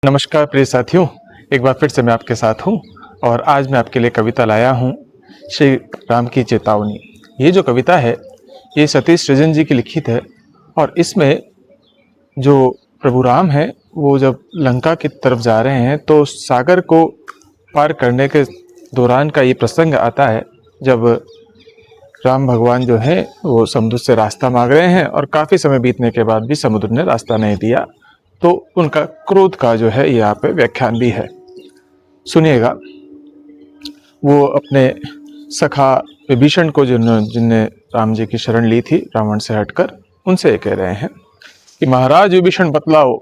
नमस्कार प्रिय साथियों, एक बार फिर से मैं आपके साथ हूँ और आज मैं आपके लिए कविता लाया हूँ श्री राम की चेतावनी। ये जो कविता है ये सतीश सृजन जी की लिखित है और इसमें जो प्रभु राम है वो जब लंका की तरफ जा रहे हैं तो सागर को पार करने के दौरान का ये प्रसंग आता है जब राम भगवान जो है वो समुद्र से रास्ता मांग रहे हैं और काफ़ी समय बीतने के बाद भी समुद्र ने रास्ता नहीं दिया। तो उनका क्रोध का जो है यहाँ पे व्याख्यान भी है, सुनिएगा। वो अपने सखा विभीषण को जिनने राम जी की शरण ली थी रावण से हटकर, उनसे ये कह रहे हैं कि महाराज विभीषण बतलाओ,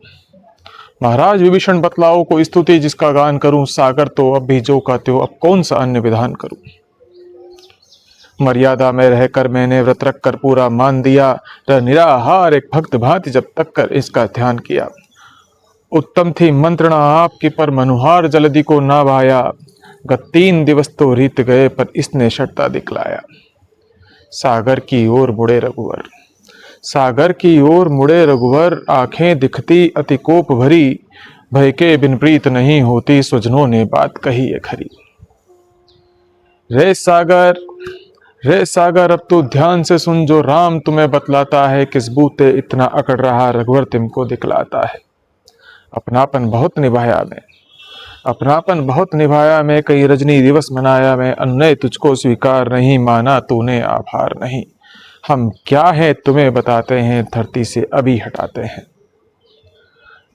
महाराज विभीषण बतलाओ को स्तुति जिसका गान करूं, सागर तो अब भी जो का त्यों, अब कौन सा अन्य विधान करूं। मर्यादा में रहकर मैंने व्रत रख कर पूरा मान दिया, निराहार एक भक्त भांति जब तक कर इसका ध्यान किया। उत्तम थी मंत्रणा आपकी पर मनुहार जल्दी को ना भाया, गत 3 दिवस तो रीत गए पर इसने शर्ता दिखलाया। सागर की ओर मुड़े रघुवर, सागर की ओर मुड़े रघुवर, आंखें दिखती अति कोप भरी, भय के बिन प्रीत नहीं होती, सुजनों ने बात कही है खरी। रे सागर अब तू ध्यान से सुन, जो राम तुम्हें बतलाता है, किस बूते इतना अकड़ रहा रघुवर तुमको दिखलाता है। अपनापन बहुत निभाया मैं, अपनापन बहुत निभाया मैं, कई रजनी दिवस मनाया मैं, अन्य तुझको स्वीकार नहीं, माना तूने आभार नहीं। हम क्या है तुम्हें बताते हैं, धरती से अभी हटाते हैं।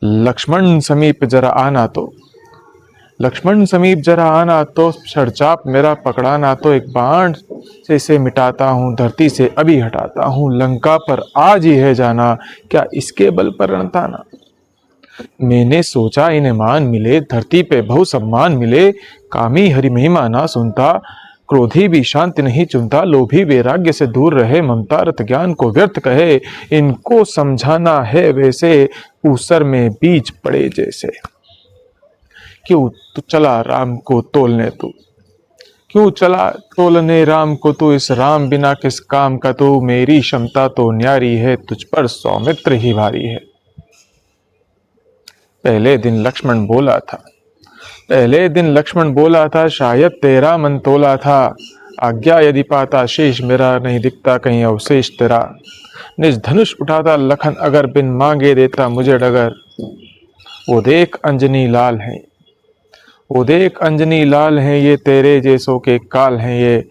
लक्ष्मण समीप जरा आना तो, लक्ष्मण समीप जरा आना तो, छड़चाप मेरा पकड़ाना तो, एक बाण से इसे मिटाता हूँ, धरती से अभी हटाता हूँ। लंका पर आज ही है जाना, क्या इसके बल पर रणताना। मैंने सोचा इन्हें मान मिले, धरती पे बहु सम्मान मिले, कामी हरि महिमा ना सुनता, क्रोधी भी शांति नहीं चुनता, लोभी वैराग्य से दूर रहे, ममता रत ज्ञान को व्यर्थ कहे, इनको समझाना है वैसे, ऊसर में बीज पड़े जैसे। क्यों तू चला राम को तोलने तू, क्यों चला तोलने राम को तू, इस राम बिना किस काम का तू, मेरी क्षमता तो न्यारी है, तुझ पर सौमित्र ही भारी है। पहले दिन लक्ष्मण बोला था, पहले दिन लक्ष्मण बोला था, शायद तेरा मन तोला था, आज्ञा यदि पाता शेष मेरा, नहीं दिखता कहीं अवशेष तेरा। निज धनुष उठाता लखन अगर, बिन मांगे देता मुझे डगर। वो देख अंजनी लाल है, वो देख अंजनी लाल है, ये तेरे जैसों के काल हैं ये।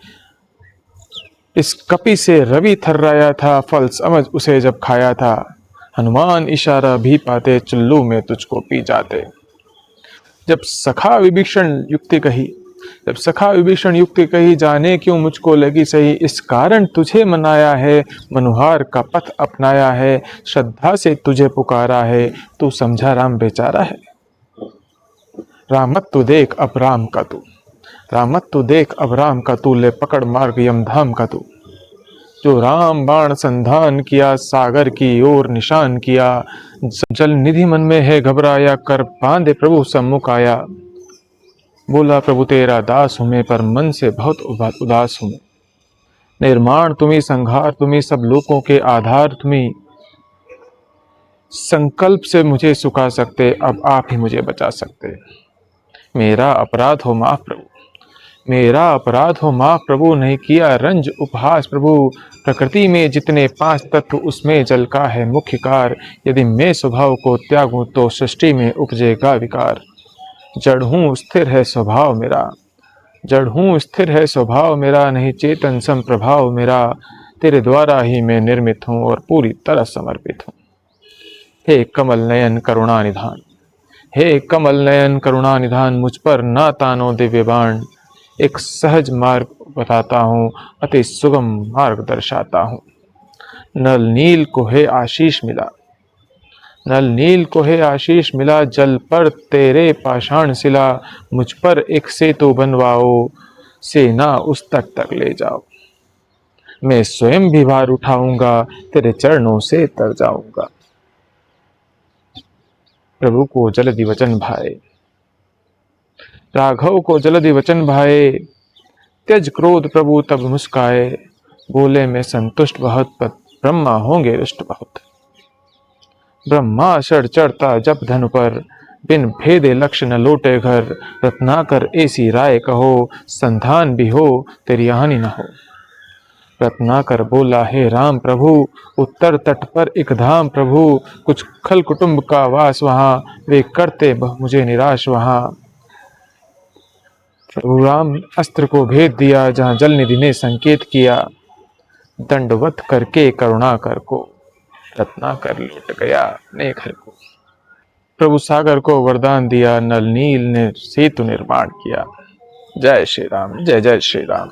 इस कपि से रवि थर्राया था, फल समझ उसे जब खाया था, हनुमान इशारा भी पाते, चुल्लू में तुझको पी जाते। जब सखा विभीषण युक्ति कही, जब सखा विभीषण युक्ति कही, जाने क्यों मुझको लगी सही, इस कारण तुझे मनाया है, मनुहार का पथ अपनाया है, श्रद्धा से तुझे पुकारा है, तू समझा राम बेचारा है। रामत तू देख अब राम का तू, रामत तू देख अब राम का तू, ले पकड़ मार्ग यमधाम का तू। जो राम बाण संधान किया, सागर की ओर निशान किया, जल निधि मन में है घबराया, कर बांधे प्रभु सम्मुख आया। बोला प्रभु तेरा दास हूँ मैं, पर मन से बहुत उदास हूँ। निर्माण तुम्ही, संहार तुम्ही, सब लोगों के आधार तुम्ही, संकल्प से मुझे सुखा सकते, अब आप ही मुझे बचा सकते। मेरा अपराध हो माफ प्रभु, मेरा अपराध हो माफ प्रभु, नहीं किया रंज उपहास प्रभु। प्रकृति में जितने 5 तत्व उसमें जल का है मुख्य कार, यदि मैं स्वभाव को त्यागूं तो सृष्टि में उपजेगा विकार। जड़ हूँ स्थिर है स्वभाव मेरा, जड़ हूँ स्थिर है स्वभाव मेरा, नहीं चेतन सम प्रभाव मेरा, तेरे द्वारा ही मैं निर्मित हूँ और पूरी तरह समर्पित हूँ। हे कमल नयन करुणा निधान, हे कमल नयन करुणा निधान, मुझ पर ना तानो दिव्य बाण, एक सहज मार्ग बताता हूँ, अति सुगम मार्ग दर्शाता हूँ। नल नील को है आशीष मिला, नल नील को है आशीष मिला, जल पर तेरे पाषाण सिला, मुझ पर एक सेतु बनवाओ, सेना उस तट तक ले जाओ। मैं स्वयं भी भार उठाऊंगा, तेरे चरणों से तर जाऊंगा। प्रभु को जल्दी वचन भाए, राघव को जल्दी वचन भाए, त्यज क्रोध प्रभु तब मुस्काए, बोले मैं संतुष्ट बहुत, ब्रह्मा होंगे रुष्ट बहुत। ब्रह्मा शर चढ़ता जब धनु पर, बिन भेदे लक्ष्य न लौटे घर, रत्नाकर ऐसी राय कहो, संधान भी हो तेरी हानि न हो। रत्नाकर बोला, हे राम प्रभु, उत्तर तट पर एक धाम प्रभु, कुछ खल कुटुंब का वास वहां, वे करते मुझे निराश वहां। प्रभु राम अस्त्र को भेद दिया, जहां जल निधि ने संकेत किया, दंडवत करके करुणा कर को, रत्नाकर लौट गया अपने घर को। प्रभु सागर को वरदान दिया, नल नील ने सेतु निर्माण किया। जय श्री राम, जय जय श्री राम।